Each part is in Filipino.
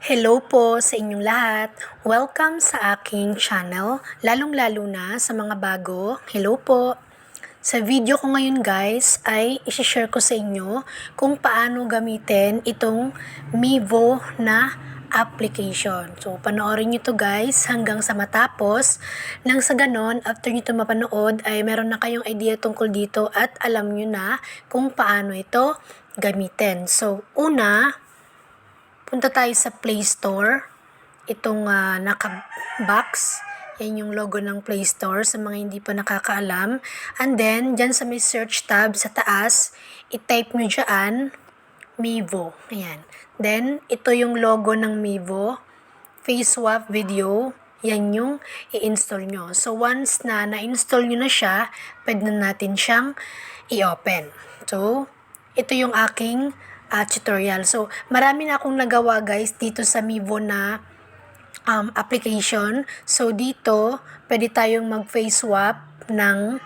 Hello po sa inyong lahat. Welcome sa aking channel, lalong-lalo na sa mga bago. Hello po. Sa video ko ngayon guys ay i-share ko sa inyo kung paano gamitin itong Mevo na application. So panoorin nyo to guys hanggang sa matapos. Nang sa ganon, after nyo to mapanood ay meron na kayong idea tungkol dito at alam nyo na kung paano ito gamitin. So una, punta tayo sa Play Store. Itong naka-box. Yan yung logo ng Play Store sa mga hindi pa nakakaalam. And then, dyan sa may search tab sa taas, i-type nyo dyan, Mevo. Ayan. Then, ito yung logo ng Mevo. Face swap video. Yan yung i-install nyo. So, once na na-install nyo na siya, pwede na natin siyang i-open. So, ito yung aking tutorial. So, marami na akong nagawa guys dito sa Mevo na application. So, dito, pwede tayong mag-face swap ng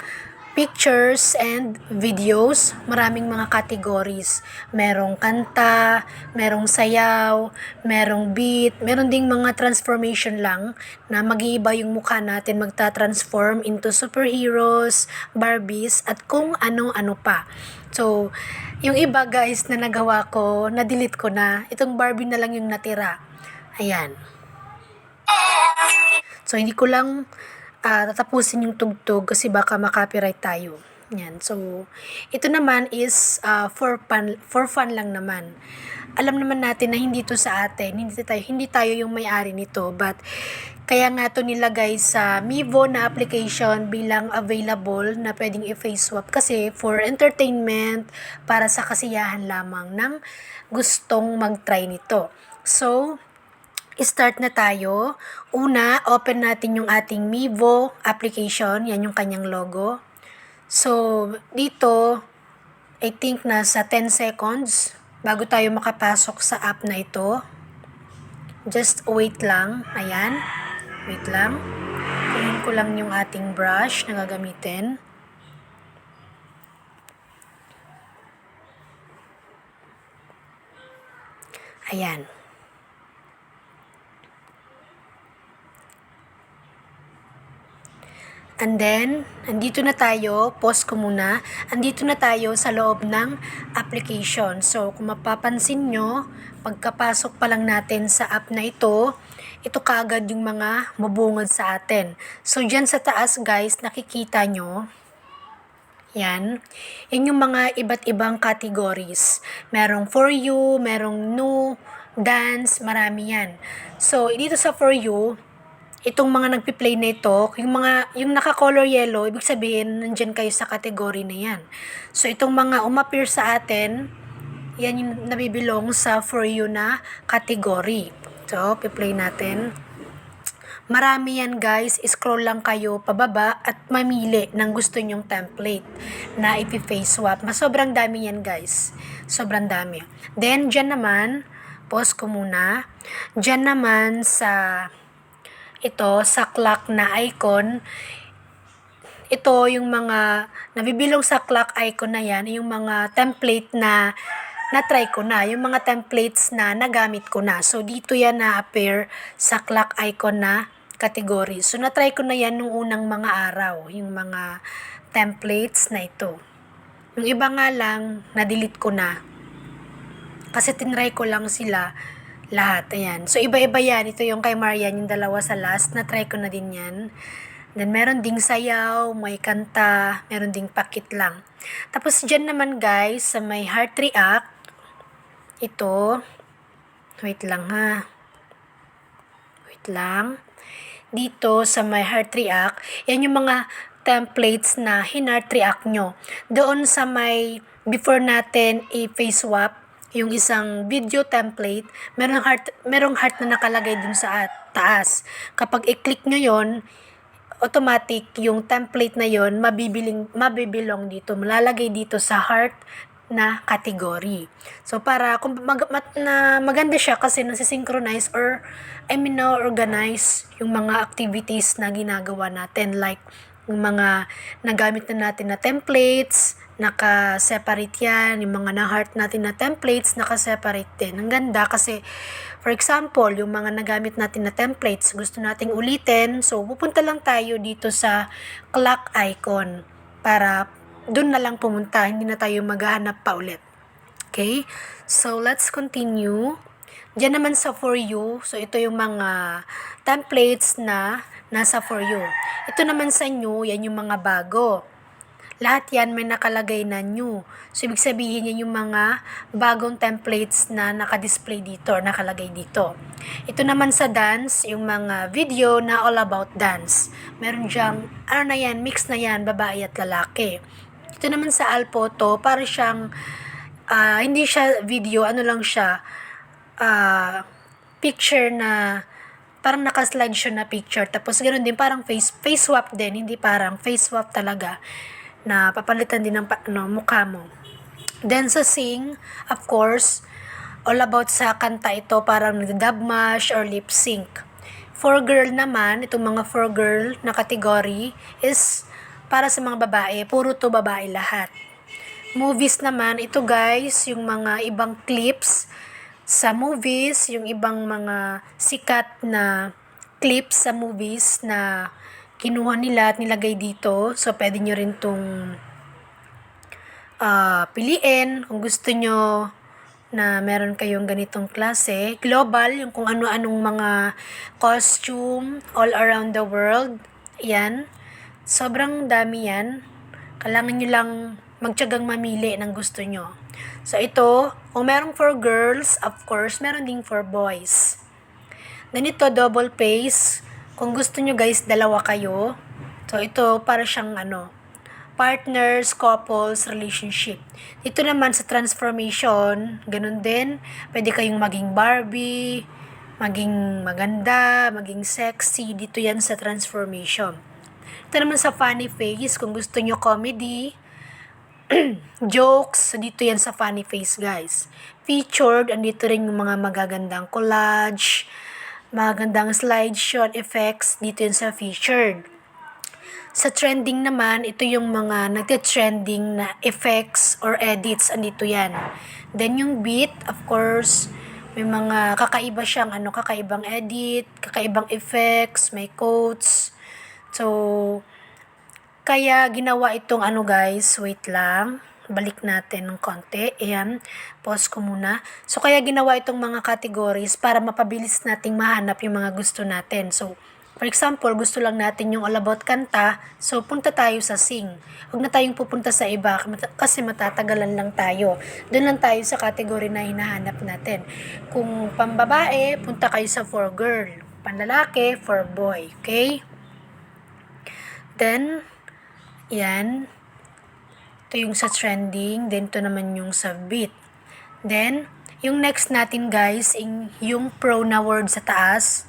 pictures and videos. Maraming mga categories. Merong kanta, merong sayaw, merong beat, meron ding mga transformation lang na mag-iiba yung mukha natin, magta-transform into superheroes, Barbies, at kung ano-ano pa. So, yung iba guys na nagawa ko, na-delete ko na. Itong Barbie na lang yung natira. Ayan. So, hindi ko lang tatapusin yung tugtog kasi baka makopyright tayo. Yan. So, ito naman is for fun lang naman. Alam naman natin na hindi to sa atin, hindi tayo yung may-ari nito, but kaya nga to nilagay sa Mevo na application bilang available na pwedeng i-face swap kasi for entertainment, para sa kasiyahan lamang ng gustong mag-try nito. So, start na tayo. Una, open natin yung ating Mevo application. Yan yung kanyang logo. So, dito, I think nasa 10 seconds bago tayo makapasok sa app na ito. Just wait lang. Ayan. Wait lang. Kunin ko lang yung ating brush na gagamitin. Ayan. And then, andito na tayo, pause ko muna, andito na tayo sa loob ng application. So, kung mapapansin nyo, pagkapasok pa lang natin sa app na ito kaagad yung mga mabungad sa atin. So, dyan sa taas guys, nakikita nyo, yan yung mga iba't ibang categories. Merong For You, merong New, Dance, marami yan. So, dito sa For You, itong mga nagpi-play na ito, yung naka-color yellow, ibig sabihin, nandyan kayo sa category na yan. So, itong mga umappear sa atin, yan yung nabibilong sa For You na category. So, pi-play natin. Marami yan guys, scroll lang kayo pababa at mamili ng gusto nyong template na ipi-face swap. Sobrang dami yan guys. Sobrang dami. Then, dyan naman, pause ko muna. Dyan naman sa clock na icon, ito yung mga nabibilong sa clock icon na yan, yung mga template na na-try ko na, yung mga templates na nagamit ko na. So, dito yan na-appear sa clock icon na category. So, na-try ko na yan nung unang mga araw, yung mga templates na ito. Yung iba nga lang, na-delete ko na. Kasi tinry ko lang sila lahat. Ayan. So, iba-iba yan. Ito yung kay Marian, yung dalawa sa last. Na-try ko na din yan. Then, meron ding sayaw, may kanta, meron ding pakit lang. Tapos, dyan naman guys, sa may heart react, ito, wait lang ha. Wait lang. Dito, sa may heart react, yan yung mga templates na hin-heart react nyo. Doon sa may, before natin i-face swap, yung isang video template, merong heart na nakalagay dun sa taas. Kapag i-click nyo yon, automatic yung template na yon mabibilong dito, malalagay dito sa heart na category. So, para kung maganda siya kasi nasisynchronize or na-organize yung mga activities na ginagawa natin, like yung mga nagamit na natin na templates, naka-separate yan. Yung mga na-heart natin na templates, naka-separate din. Ang ganda kasi For example, yung mga nagamit natin na templates, gusto nating ulitin, so pupunta lang tayo dito sa clock icon para dun na lang pumunta, hindi na tayo maghahanap pa ulit. Okay? So, let's continue. Diyan naman sa For You, so ito yung mga templates na nasa For You. Ito naman sa New, yan yung mga bago. Lahat yan may nakalagay na new. So, ibig sabihin yan yung mga bagong templates na nakadisplay dito or nakalagay dito. Ito naman sa dance, yung mga video na all about dance. Meron dyang, ano na yan, mix na yan, babae at lalaki. Ito naman sa Alphoto, para siyang, hindi siya video, ano lang siya, picture na, parang naka-slideshow na picture. Tapos, ganoon din, parang face swap din, hindi parang face swap talaga na papalitan din ng mukha mo. Then sa sing, of course, all about sa kanta ito, parang dub mash or lip sync. For girl naman, itong mga for girl na category is para sa mga babae, puro to babae lahat. Movies naman, ito guys, yung mga ibang clips sa movies, yung ibang mga sikat na clips sa movies na kinuha nila at nilagay dito. So, pwede nyo rin itong piliin kung gusto nyo na meron kayong ganitong klase. Global, yung kung ano-anong mga costume all around the world. Yan. Sobrang dami yan. Kailangan nyo lang magtiyagang mamili ng gusto nyo. So, ito, kung merong for girls, of course, meron ding for boys. Ganito, double face. Kung gusto nyo guys, dalawa kayo. So, ito para siyang partners, couples, relationship. Dito naman sa transformation, ganun din. Pwede kayong maging Barbie, maging maganda, maging sexy. Dito yan sa transformation. Ito naman sa funny face, kung gusto nyo comedy, jokes, so dito yan sa funny face guys. Featured, andito rin yung mga magagandang collage, magandang slideshow effects, dito yun sa featured. Sa trending naman, ito yung mga nagte-trending na effects or edits, andito yan. Then yung beat, of course, may mga kakaiba siyang kakaibang edit, kakaibang effects, may quotes. So, kaya ginawa itong guys, wait lang. Balik natin ng konti. Ayan, pause ko muna. So, kaya ginawa itong mga categories para mapabilis nating mahanap yung mga gusto natin. So, for example, gusto lang natin yung all about kanta. So, punta tayo sa sing. Huwag na tayong pupunta sa iba kasi matatagalan lang tayo. Doon lang tayo sa category na hinahanap natin. Kung pambabae, punta kayo sa for girl. Panlalaki, for boy. Okay? Then, yan. Ito yung sa trending, then ito naman yung sa beat. Then, yung next natin guys, yung pro na word sa taas.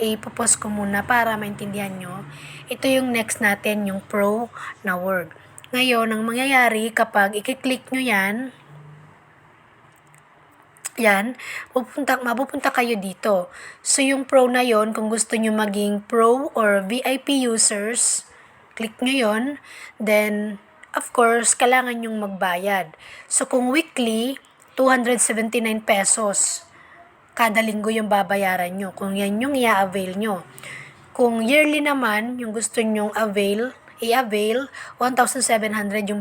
Ipopause ko muna para maintindihan nyo. Ito yung next natin, yung pro na word. Ngayon, ang mangyayari kapag i-click nyo yan, mapupunta kayo dito. So, yung pro na yon, kung gusto nyo maging pro or VIP users, click nyo yon. Then, of course, kailangan nyong magbayad. So, kung weekly, 279 pesos kada linggo yung babayaran nyo. Kung yan yung i-avail nyo. Kung yearly naman, yung gusto nyong i-avail, 1,700 yung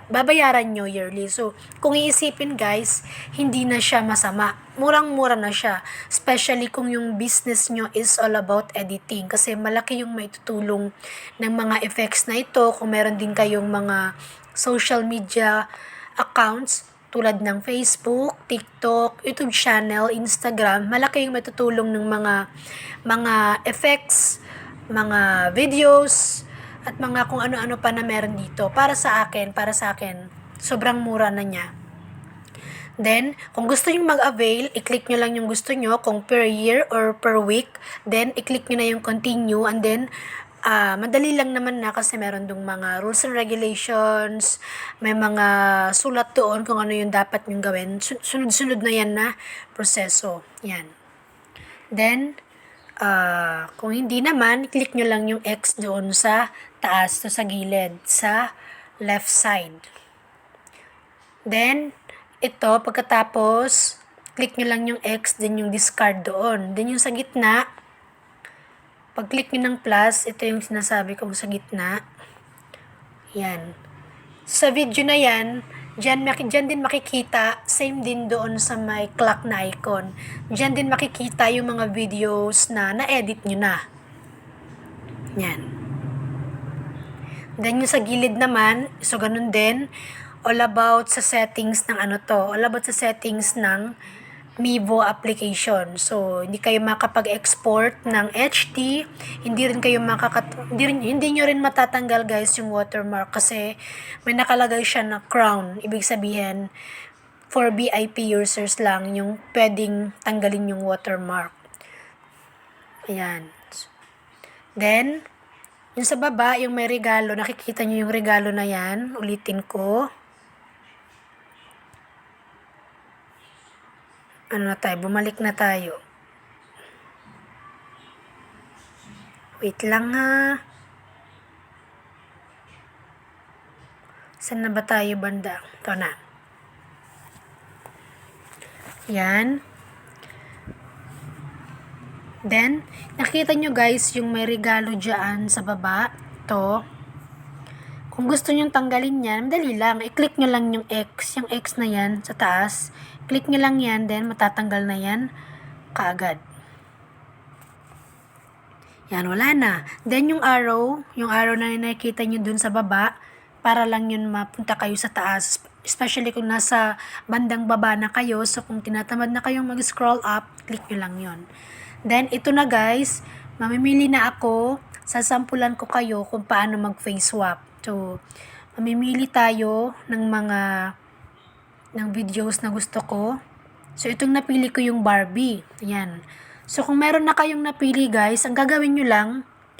babayaran nyo yearly. So, kung iisipin guys, hindi na siya masama. Murang-mura na siya. Especially kung yung business nyo is all about editing. Kasi malaki yung maitutulong ng mga effects na ito. Kung meron din kayong mga social media accounts, tulad ng Facebook, TikTok, YouTube channel, Instagram, malaki yung matutulong ng mga effects, mga videos, at mga kung ano-ano pa na meron dito. Para sa akin, sobrang mura na niya. Then, kung gusto nyo mag-avail, i-click nyo lang yung gusto nyo, kung per year or per week. Then, i-click nyo na yung continue, and then, madali lang naman na kasi meron dong mga rules and regulations, may mga sulat doon kung ano yung dapat nyong gawin. Sunod-sunod na yan na proseso. Yan. Then, kung hindi naman, click nyo lang yung X doon sa taas, to sa gilid, sa left side. Then, ito, pagkatapos, click nyo lang yung X, then yung discard doon. Then yung sa gitna, pag click nyo ng plus, ito yung sinasabi kong sa gitna. Yan. Sa video na yan, dyan din makikita, same din doon sa may clock na icon. Dyan din makikita yung mga videos na na-edit nyo na. Yan. Then yung sa gilid naman, so ganun din, all about sa settings ng all about sa settings ng Mevo application. So, hindi kayo makapag-export ng HD, hindi nyo rin matatanggal guys yung watermark kasi may nakalagay siya na crown. Ibig sabihin, for VIP users lang yung pwedeng tanggalin yung watermark. Ayan. Then, yung sa baba, yung may regalo, nakikita nyo yung regalo na yan. Ulitin ko. Bumalik na tayo. Wait lang ha. Saan na ba tayo banda? Ito na. Yan. Then, nakita nyo guys yung may regalo dyan sa baba. Ito. Kung gusto nyo tanggalin yan, madali lang. I-click nyo lang yung X. Yung X na yan sa taas. Click nyo lang yan, then matatanggal na yan kaagad. Yan, wala na. Then yung arrow na nakikita nyo dun sa baba, para lang yun mapunta kayo sa taas. Especially kung nasa bandang baba na kayo, so kung tinatamad na kayong mag-scroll up, click nyo lang yun. Then ito na guys, mamimili na ako, sasampulan ko kayo kung paano mag-face swap. So, mamimili tayo ng videos na gusto ko. So, itong napili ko yung Barbie. Ayan. So, kung meron na kayong napili guys, ang gagawin nyo lang,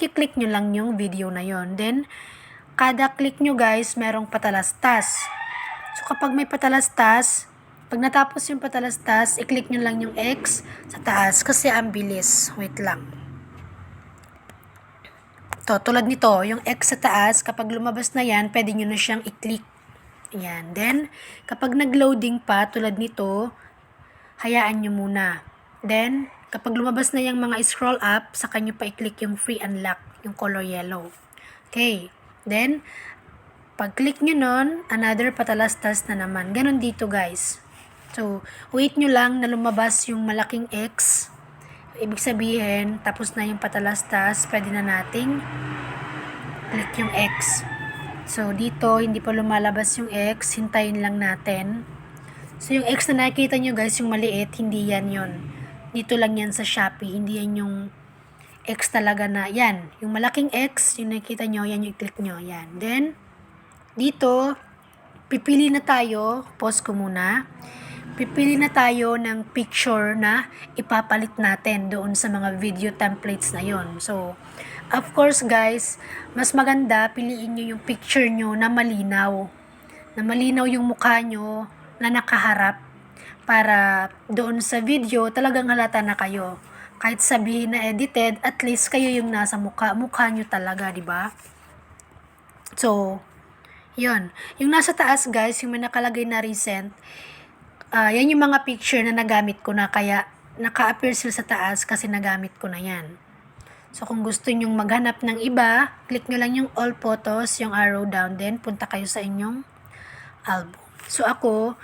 kiklik nyo lang yung video na yon. Then, kada click nyo guys, merong patalastas. So, kapag may patalastas, pag natapos yung patalastas, i-click nyo lang yung X sa taas kasi ang bilis. Wait lang. To, tulad nito, yung X sa taas, kapag lumabas na yan, pwede nyo na siyang i-click. Ayan. Then, kapag nag-loading pa, tulad nito, hayaan nyo muna. Then, kapag lumabas na yung mga scroll up, saka nyo pa i-click yung free unlock, yung color yellow. Okay. Then, pag-click nyo nun, another patalastas na naman. Ganon dito guys. So, wait nyo lang na lumabas yung malaking X. Ibig sabihin, tapos na yung patalastas, pwede na nating click yung X. So, dito, hindi pa lumalabas yung X. Hintayin lang natin. So, yung X na nakikita nyo guys, yung maliit, hindi yan yun. Dito lang yan sa Shopee. Hindi yan yung X talaga na, yan. Yung malaking X, yung nakikita nyo, yan yung click nyo. Yan. Then, dito, pipili na tayo. Pause ko muna. Pipili na tayo ng picture na ipapalit natin doon sa mga video templates na yon. So, of course guys, mas maganda piliin nyo yung picture nyo na malinaw. Na malinaw yung mukha nyo na nakaharap para doon sa video talagang halata na kayo. Kahit sabihin na edited, at least kayo yung nasa mukha nyo talaga, di ba? So, yun. Yung nasa taas guys, yung may nakalagay na recent, yan yung mga picture na nagamit ko na kaya naka-appear sila sa taas kasi nagamit ko na yan. So, kung gusto nyong maghanap ng iba, click nyo lang yung all photos, yung arrow down, then punta kayo sa inyong album. So, ako,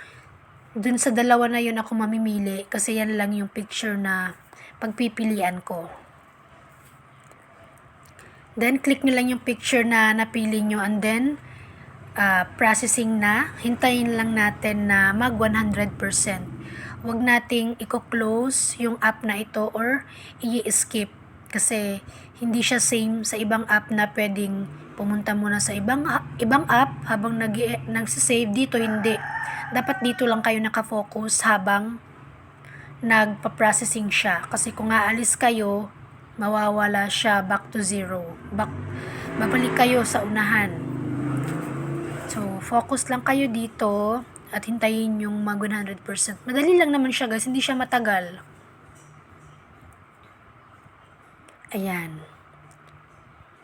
dun sa dalawa na yun ako mamimili kasi yan lang yung picture na pagpipilian ko. Then, click nyo lang yung picture na napili nyo and then, processing na. Hintayin lang natin na mag 100%. Huwag nating i-close yung app na ito or i-skip kasi hindi siya same sa ibang app na pwedeng pumunta muna sa ibang app habang nagsisave. Dito hindi. Dapat dito lang kayo nakafocus habang nagpa-processing siya kasi kung aalis kayo, mawawala siya back to zero. Babalik kayo sa unahan. So, focus lang kayo dito at hintayin yung mag 100%. Madali lang naman siya guys, hindi siya matagal. Ayan.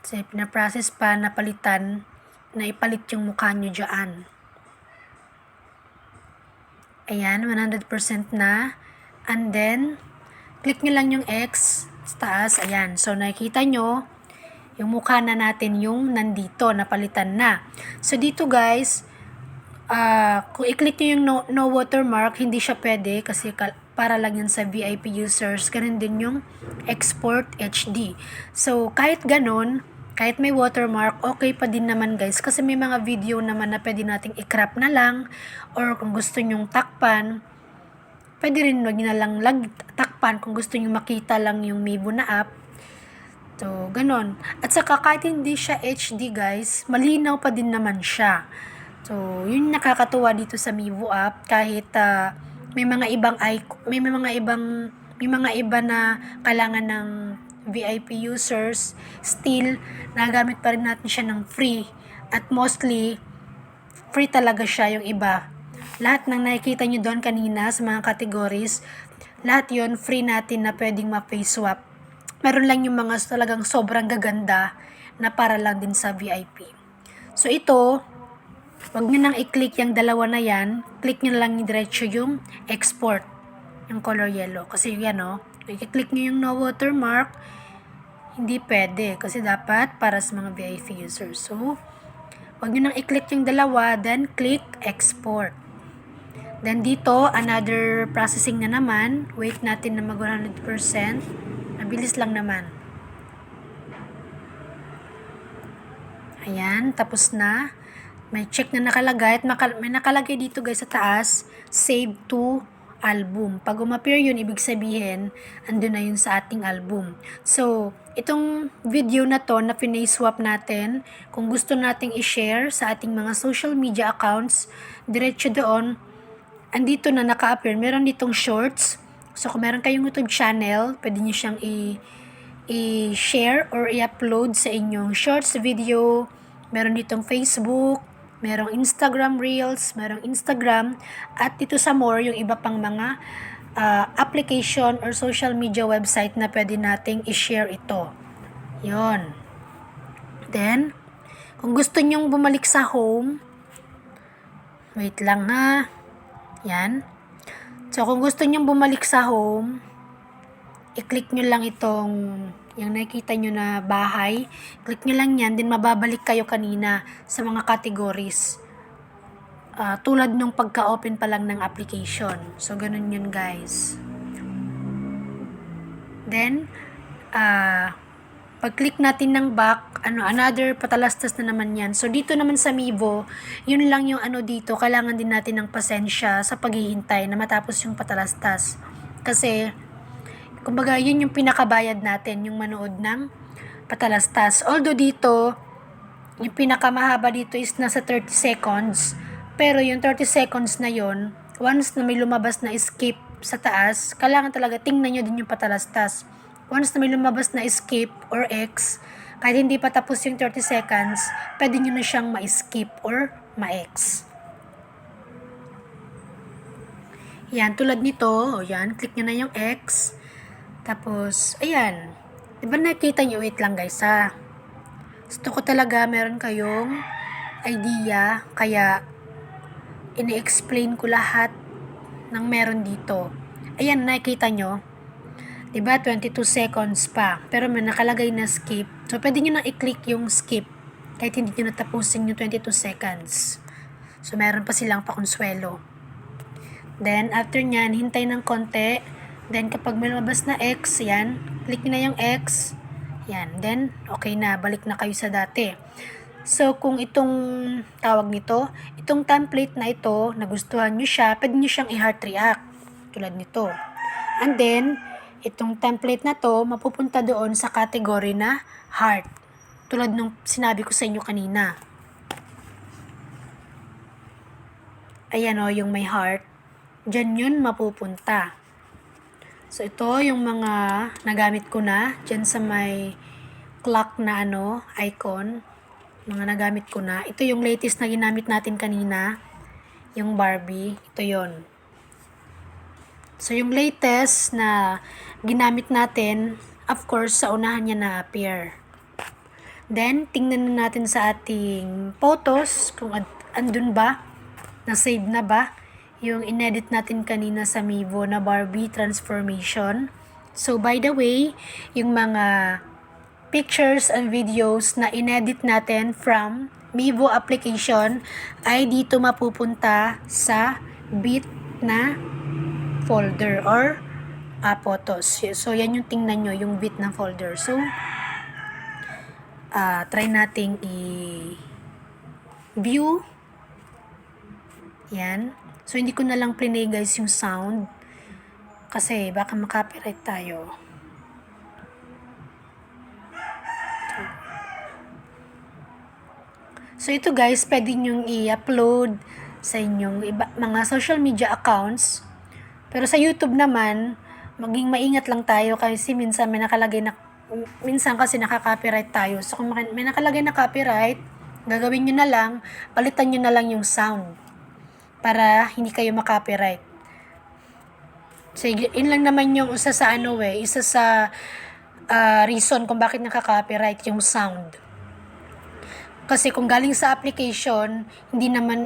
So, pinaprocess pa, napalitan, na ipalit yung mukha nyo dyan. Ayan, 100% na. And then, click nyo lang yung X sa taas. Ayan. So, nakikita nyo, yung mukha na natin yung nandito, napalitan na. So, dito guys, kung i-click nyo yung no watermark, hindi siya pwede kasi para lang yan sa VIP users. Ganun din yung export HD. So, kahit ganun, kahit may watermark, okay pa din naman guys. Kasi may mga video naman na pwede nating i-crop na lang. Or kung gusto nyong takpan, pwede rin wag na lang takpan kung gusto nyo makita lang yung Mevo na app. So, ganun. At saka kahit hindi siya HD guys, malinaw pa din naman siya. So, yun nakakatuwa dito sa Mevo app kahit may mga iba na kailangan ng VIP users, still nagamit pa rin natin siya ng free at mostly free talaga siya yung iba. Lahat ng nakikita nyo doon kanina sa mga categories, lahat yon free natin na pwedeng ma-face swap. Meron lang yung mga talagang sobrang gaganda na para lang din sa VIP. So ito, wag nyo nang i-click yung dalawa na yan, click nyo lang diretso yung export, yung color yellow. Kasi yan i-click nyo yung no watermark, hindi pwede kasi dapat para sa mga VIP users. So, wag nyo nang i-click yung dalawa, then click export. Then dito, another processing na naman. Wait natin na mag 100%. Mabilis lang naman. Ayan, tapos na. May check na nakalagay at may nakalagay dito guys sa taas, save to album. Pag umappear yun, ibig sabihin, andun na yun sa ating album. So, itong video na to na pinay-swap natin, kung gusto nating i-share sa ating mga social media accounts, diretso doon, andito na naka-appear. Meron ditong shorts. So, kung meron kayong YouTube channel, pwede nyo siyang i-share or i-upload sa inyong shorts video. Meron ditong Facebook, merong Instagram Reels, merong Instagram, at dito sa more, yung iba pang mga application or social media website na pwede nating i-share ito. Yon. Then, kung gusto nyong bumalik sa home, wait lang ha. Yan. So, kung gusto nyong bumalik sa home, i-click nyo lang itong yung nakikita nyo na bahay, click nyo lang yan, then mababalik kayo kanina sa mga categories. Tulad nung pagka-open pa lang ng application. So, ganun yun guys. Then, pag-click natin ng back, another patalastas na naman yan. So, dito naman sa Mevo, yun lang yung dito, kailangan din natin ng pasensya sa paghihintay na matapos yung patalastas. Kasi, kumbaga, yun yung pinakabayad natin, yung manood ng patalastas. Although dito, yung pinakamahaba dito is nasa 30 seconds. Pero yung 30 seconds na yun, once na may lumabas na skip sa taas, kailangan talaga tingnan nyo din yung patalastas. Once na may lumabas na skip or X, kahit hindi pa tapos yung 30 seconds, pwede nyo na siyang ma-skip or ma-X. Yan, tulad nito, yan, click nyo na yung X. Tapos, ayan. Diba nakita nyo? Wait lang guys ha. Gusto ko talaga meron kayong idea. Kaya, ini-explain ko lahat ng meron dito. Ayan, nakikita nyo. Diba? 22 seconds pa. Pero may nakalagay na skip. So, pwede nyo na i-click yung skip. Kahit hindi nyo natapusin yung 22 seconds. So, meron pa silang pakonsuelo. Then, after nyan, hintay ng konti. Then, kapag may lumabas na X, yan, click nyo na yung X. Yan, then, okay na, balik na kayo sa dati. So, kung itong tawag nito, itong template na ito, nagustuhan nyo siya, pwede nyo siyang i-heart react. Tulad nito. And then, itong template na to, mapupunta doon sa category na heart. Tulad nung sinabi ko sa inyo kanina. Ayan yung may heart. Diyan yun mapupunta. So, ito yung mga nagamit ko na. Diyan sa may clock na icon. Mga nagamit ko na. Ito yung latest na ginamit natin kanina. Yung Barbie. Ito yon. So, yung latest na ginamit natin, of course, sa unahan niya na-appear. Then, tingnan na natin sa ating photos kung andun ba, na-save na ba yung inedit natin kanina sa Mevo na Barbie transformation. So by the way, yung mga pictures and videos na inedit natin from Mevo application ay dito mapupunta sa bit na folder or photos. So yan yung tingnan nyo, yung bit na folder. So try nating i-view. Yan. So hindi ko na lang play guys yung sound kasi baka makapiright tayo. So ito guys, pwede nyong i-upload sa inyong mga social media accounts. Pero sa YouTube naman, maging maingat lang tayo kasi minsan may nakalagay na kasi nakaka-copyright tayo. So kung may nakalagay na copyright, gagawin nyo na lang, palitan nyo na lang yung sound para hindi kayo makopyright. So yun lang naman yung isa sa reason kung bakit nakaka-copyright yung sound. Kasi kung galing sa application, hindi naman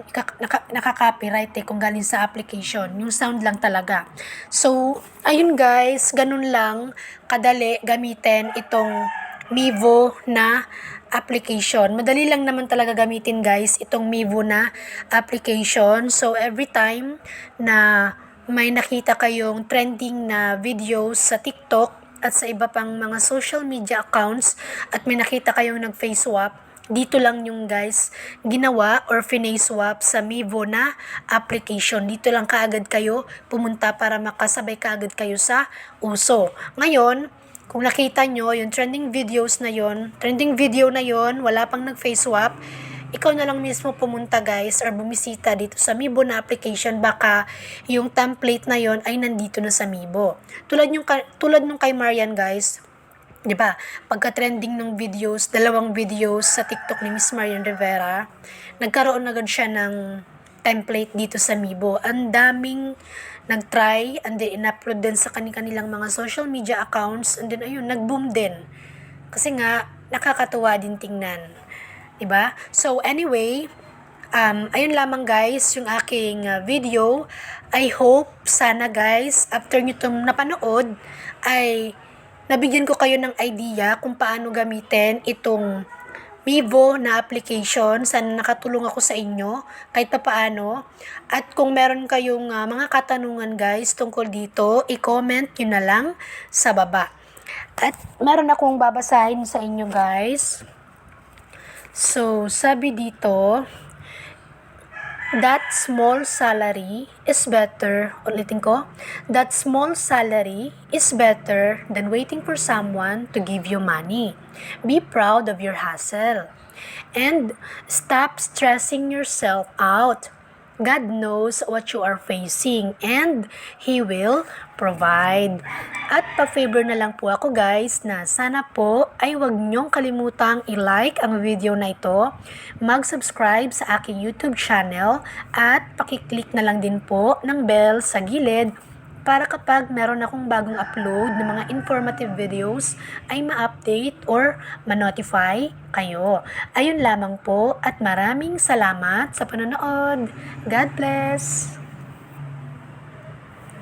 nakaka-copyright kung galing sa application. Yung sound lang talaga. So, ayun guys, ganun lang kadali gamitin itong Mevo na application. Madali lang naman talaga gamitin guys itong Mevo na application. So, every time na may nakita kayong trending na videos sa TikTok at sa iba pang mga social media accounts at may nakita kayong nag-face swap, dito lang yung guys ginawa or face swap sa Mevo na application. Dito lang kaagad kayo pumunta para makasabay kaagad kayo sa uso. Ngayon, kung nakita nyo yung trending video na yon, wala pang nag-face swap, ikaw na lang mismo pumunta guys or bumisita dito sa Mevo na application, baka yung template na yon ay nandito na sa Mevo. Tulad nung kay Marian guys, 'di ba? Pagka-trending ng videos, 2 videos sa TikTok ni Miss Marian Rivera, nagkaroon agad siya ng template dito sa Mevo. Ang daming nag-try and then in-upload din sa kanilang mga social media accounts and then ayun, nag-boom din. Kasi nga nakakatuwa din tingnan. 'Di ba? So anyway, ayun lamang guys yung aking video. I hope sana guys after nyo itong napanood ay nabigyan ko kayo ng idea kung paano gamitin itong Mevo na application. Sana nakatulong ako sa inyo kahit papaano. At kung meron kayong mga katanungan guys tungkol dito, i-comment nyo na lang sa baba. At meron akong babasahin sa inyo guys. So, sabi dito, that small salary is better, ulitin ko, that small salary is better than waiting for someone to give you money. Be proud of your hustle. And stop stressing yourself out. God knows what you are facing and He will provide. At pa-favor na lang po ako guys na sana po ay huwag niyong kalimutang i-like ang video na ito, mag-subscribe sa aking YouTube channel at pakiclick na lang din po ng bell sa gilid para kapag meron akong bagong upload ng mga informative videos ay ma-update or ma-notify kayo. Ayun lamang po at maraming salamat sa panonood. God bless!